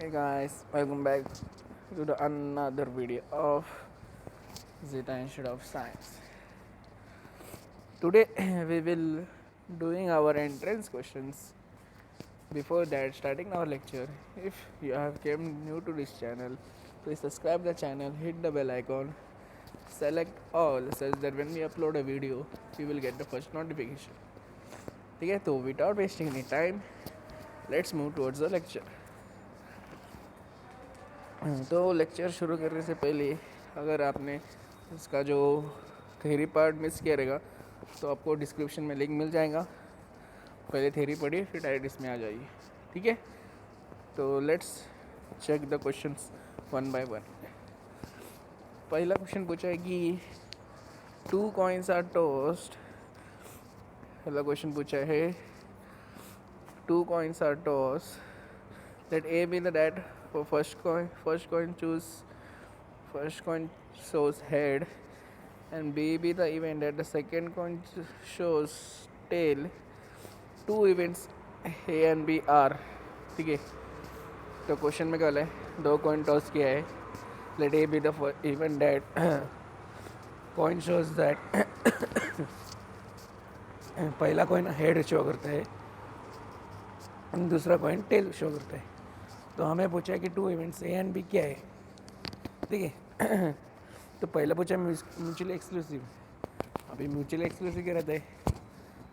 Hey guys, welcome back to the another video of Zeta Institute of Science. Today we will doing our entrance questions. Before that, starting our lecture, if you have came new to this channel, please subscribe the channel, hit the bell icon, select all such that when we upload a video, you will get the first notification. ठीक है, तो without wasting any time, let's move towards the lecture. तो lecture शुरू करने से पहले अगर आपने इसका जो थ्योरी पार्ट मिस किया रहेगा तो आपको डिस्क्रिप्शन में लिंक मिल जाएगा. पहले थ्योरी पढ़िए फिर डायरेक्ट इसमें आ जाइए. ठीक है, तो let's check the questions one by one. पहला क्वेश्चन पूछा है कि 2 कॉइन्स आर टॉस्ड. पहला क्वेश्चन पूछा है 2 coins are tossed. Let A be the that for first coin shows head, and B be the event that the second coin shows tail. Two events A and B are. ठीक है, तो question में क्या है, 2 coin toss किया है. Let A be the event that coin shows that पहला coin head show करता है, दूसरा कॉइन टेल शो करता है. तो हमें पूछा है कि 2 इवेंट्स ए एंड बी क्या है. ठीक है, तो पहला पूछा म्यूचुअली एक्सक्लूसिव. अभी म्यूचुअली एक्सक्लूसिव क्या रहता है,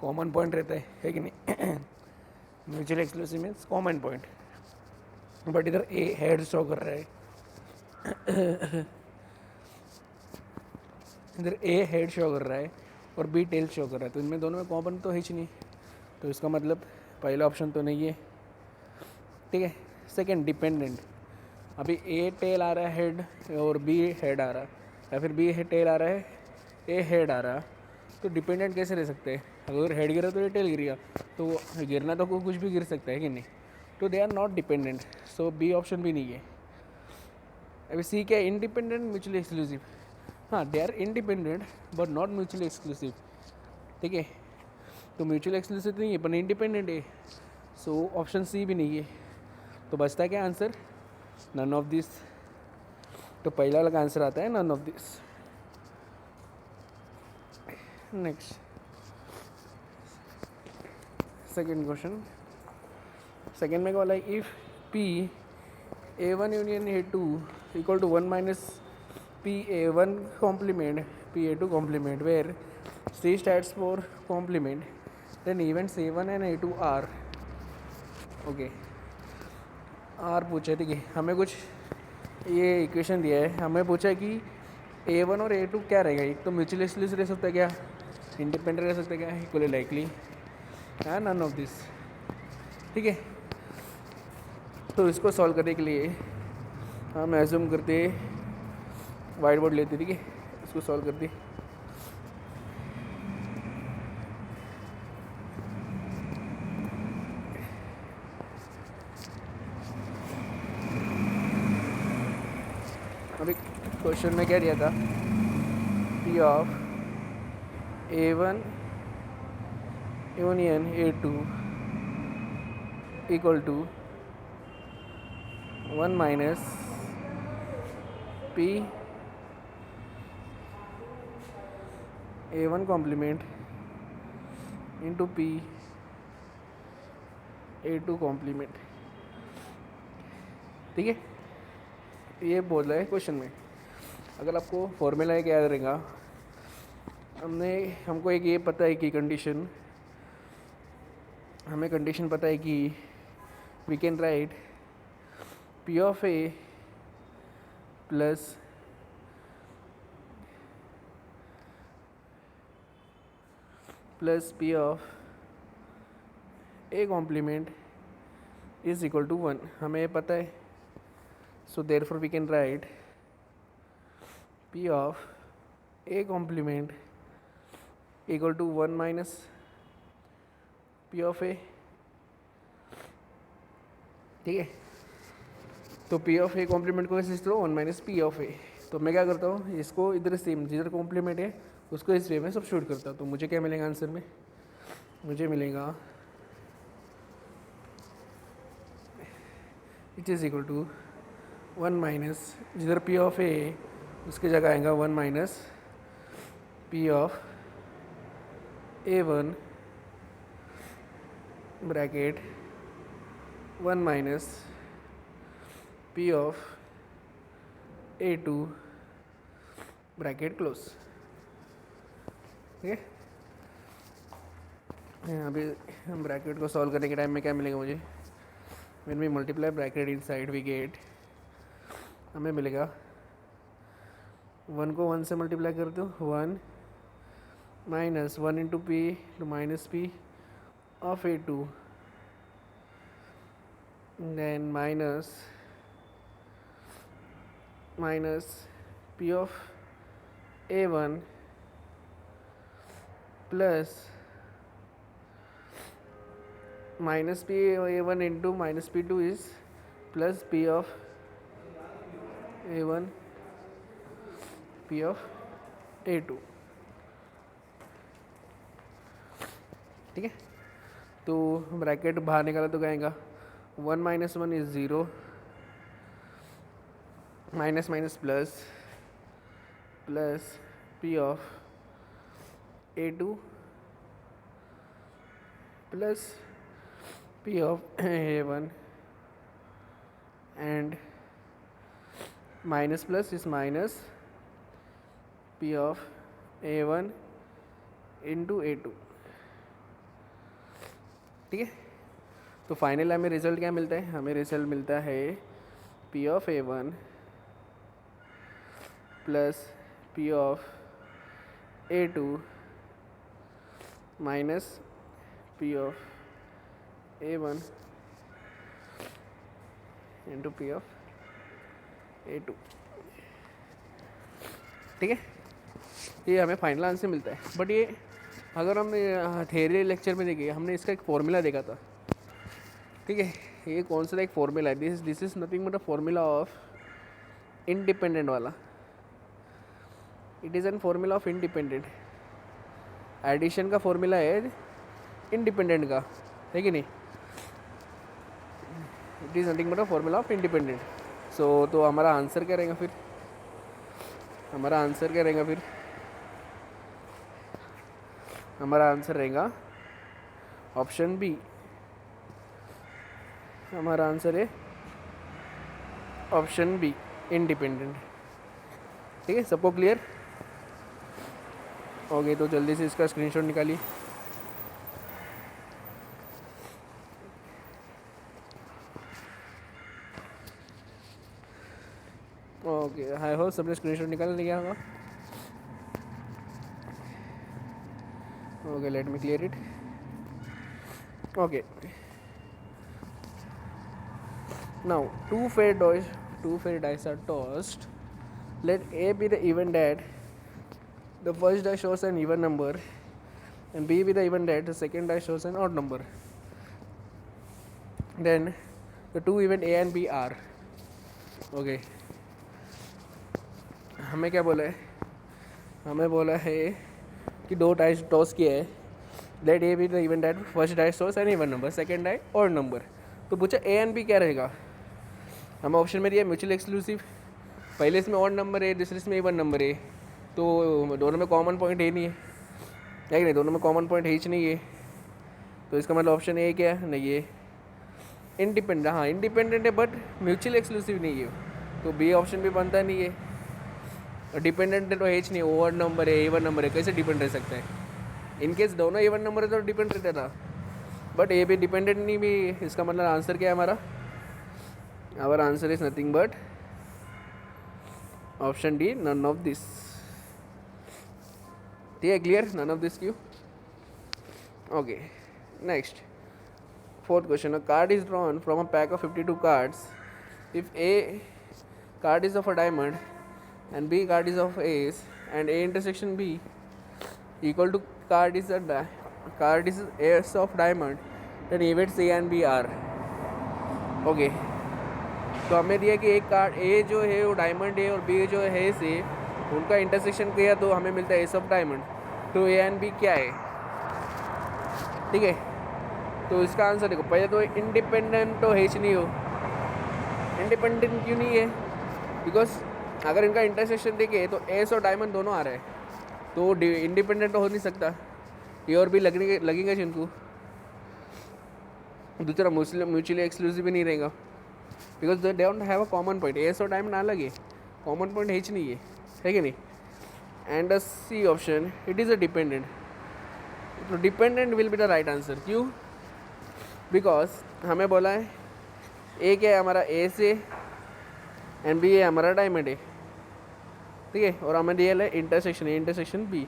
कॉमन पॉइंट रहता है कि नहीं. Mutually exclusive means common point. But इधर ए हेड शो कर रहा है, इधर ए हेड शो कर रहा है और बी टेल शो कर रहा है. तो इनमें दोनों में कॉमन तो है ही नहीं, तो इसका मतलब पहला ऑप्शन तो नहीं है. ठीक है, सेकेंड डिपेंडेंट. अभी ए टेल आ रहा है हेड और बी हेड आ रहा है, या फिर बी टेल आ रहा है ए हेड आ रहा. तो डिपेंडेंट कैसे रह सकते हैं. अगर हेड गिरा तो ये टेल गिर गया, तो गिरना तो कुछ भी गिर सकता है कि नहीं. तो they are not dependent, so B option भी नहीं है. अभी सी क्या है, इंडिपेंडेंट म्यूचुअली एक्सक्लूसिव. हाँ, they are independent but not mutually exclusive. ठीक है, तो म्यूचुअली एक्सक्लूसिव तो नहीं है पर इंडिपेंडेंट है, सो ऑप्शन सी भी नहीं है. तो बचता है क्या आंसर, नन ऑफ दिस. तो पहला वाला का आंसर आता है none of this. Next, second question. Second में क्या बोला है, if P A1 union A2 equal to 1 minus PA1 complement PA2 complement where C stands for complement, then events A1 and A2 are. Okay, are पूछा है. ठीक है, हमें कुछ ये इक्वेशन दिया है, हमें पूछा है कि A1 और A2 क्या रहेगा. एक तो म्यूचुअली एक्सक्लूसिव रह सकता है क्या, इंडिपेंडेंट रह सकता है क्या, इक्वली लाइकली, हाँ नन ऑफ दिस. ठीक है, तो इसको सॉल्व करने के लिए हम एज्यूम करते वाइट बोर्ड लेते. ठीक है, इसको सॉल्व करते. अभी क्वेश्चन में क्या दिया था, P of A1 union A2 equal to 1 minus P A1 complement into P A2 complement. ठीक है, ये बोल रहा है क्वेश्चन में. अगर आपको फॉर्मूला एक याद रहेगा, हमको एक ये पता है कि हमें कंडीशन पता है कि we can write P of A plus P of A complement is equal to 1. हमें ये पता है, so therefore we can write P of A complement equal to 1 minus P of A. ठीक है, तो P of A कॉम्प्लीमेंट को कैसे लिखते हो, 1 माइनस P of A. तो मैं क्या करता हूँ, इसको इधर सेम जिधर कॉम्प्लीमेंट है उसको इस वे में सब्स्टिट्यूट करता हूँ. तो मुझे क्या मिलेगा आंसर में, मुझे मिलेगा it is equal to 1 minus, जिधर पी ऑफ ए उसकी जगह आएगा 1 minus P of A1 bracket 1 minus P of A2 bracket close. ठीक है, अभी ब्रैकेट को सॉल्व करने के टाइम में क्या मिलेगा मुझे, when we multiply bracket inside we get, हमें मिलेगा 1 को 1 से मल्टीप्लाई कर दो 1 minus 1 into P two minus P of A2 then minus P of A1 plus minus P A1 into minus P2 is plus P of A1 P of A2। ठीक है, तो bracket बाहर निकाला तो कहेगा 1 minus 1 is 0, minus minus plus P of A2 plus P of A1 and minus plus is minus P of A1 into A2। ठीक है, तो फाइनल हमें रिजल्ट क्या मिलता है, हमें रिजल्ट मिलता है P of A1 plus P of A2 minus P of A1 into P of A2। ठीक है, ये हमें फाइनल आंसर मिलता है। बट ये अगर हम थ्योरी लेक्चर में देखिए, हमने इसका एक फॉर्मूला देखा था। ठीक है, ये कौन सा एक फॉर्मूला है, this is nothing but a formula of independent वाला। It is an formula of independent. Addition का फॉर्मूला है इंडिपेंडेंट का, है कि नहीं। It is nothing but a formula of independent. So तो हमारा आंसर क्या रहेगा फिर, हमारा आंसर रहेगा ऑप्शन बी। हमारा आंसर है ऑप्शन बी, इंडिपेंडेंट। ठीक है, सबको क्लियर हो गई, तो जल्दी से इसका स्क्रीनशॉट निकालिए। ओके, आई होप सबने स्क्रीनशॉट निकाल लिया होगा। Okay, let me clear it. Okay. Now, two fair dice are tossed. Let A be the even that the first die shows an even number, and B be the even that the second die shows an odd number. Then the two even A and B are. Okay. हमें क्या बोला है, हमें बोला है कि दो dice toss किए हैं। Let A be the even that first dice toss an even number, second die odd number. तो पूछा ए एंड बी क्या रहेगा, हमें ऑप्शन में दिया म्यूचुअल एक्सक्लूसिव। पहले इसमें ऑड नंबर है, दूसरे इसमें इवन नंबर है, तो दोनों में कॉमन पॉइंट है नहीं है कि नहीं, दोनों में कॉमन पॉइंट है ही नहीं है। तो इसका मतलब ऑप्शन ए क्या है, नहीं है इंडिपेंडेंट। हाँ इंडिपेंडेंट है बट म्यूचुअल एक्सक्लूसिव नहीं है, तो बी ऑप्शन भी बनता नहीं है। डिपेंडेंट तो है नहीं, ओवर नंबर है इवन नंबर है, कैसे डिपेंड रह सकता है। इनकेस दोनों इवन नंबर है तो डिपेंड रहता था, बट ए भी डिपेंडेंट नहीं भी। इसका मतलब आंसर क्या है हमारा, our answer is nothing but option D, none of this. ठीक है, क्लियर, नन ऑफ दिस क्यों। Okay, next fourth question. A card is drawn from a pack of 52 cards if A card is of a diamond and B card is of ace and A intersection B equal to card is ace of diamond, then events A and B are. Okay, तो हमें दिया कि एक card A जो है वो diamond है और B जो है एस है, उनका इंटरसेक्शन किया तो हमें मिलता है एस ऑफ डायमंड। तो A एंड B क्या है, ठीक है। तो इसका आंसर देखो, पहले तो इंडिपेंडेंट तो है नहीं हो, इंडिपेंडेंट क्यों नहीं है? बिकॉज अगर इनका इंटरसेक्शन देखे तो एस और डायमंड दोनों आ रहे हैं, तो इंडिपेंडेंट तो हो नहीं सकता। ए और बी लगेंगे जिनको, दूसरा म्यूचुअली एक्सक्लूसिव भी नहीं रहेगा, because they don't have a common point. Ace और डायमंड अलग है, कॉमन पॉइंट है नहीं है कि नहीं? And the C option, it is a dependent. तो dependent will be the right answer. क्यों? बिकॉज हमें बोला है ए क्या है हमारा, ए से, एंड बी है हमारा डायमंड है, ठीक है, और हमें दिया है intersection B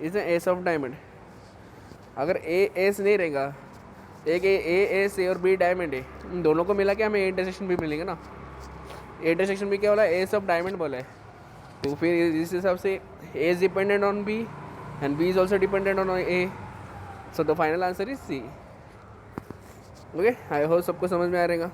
is ace of diamond. अगर ए एस नहीं रहेगा, एक ए एस ए और बी डायमंड है, इन दोनों को मिला के हमें इंटरसेक्शन बी मिलेंगे ना। इंटरसेक्शन बी क्या बोला? एस ऑफ डायमंड बोला है, तो फिर इस हिसाब से A is dependent on B and B is also dependent on A, so the final answer is C. Okay, I hope सबको समझ में आ रहेगा।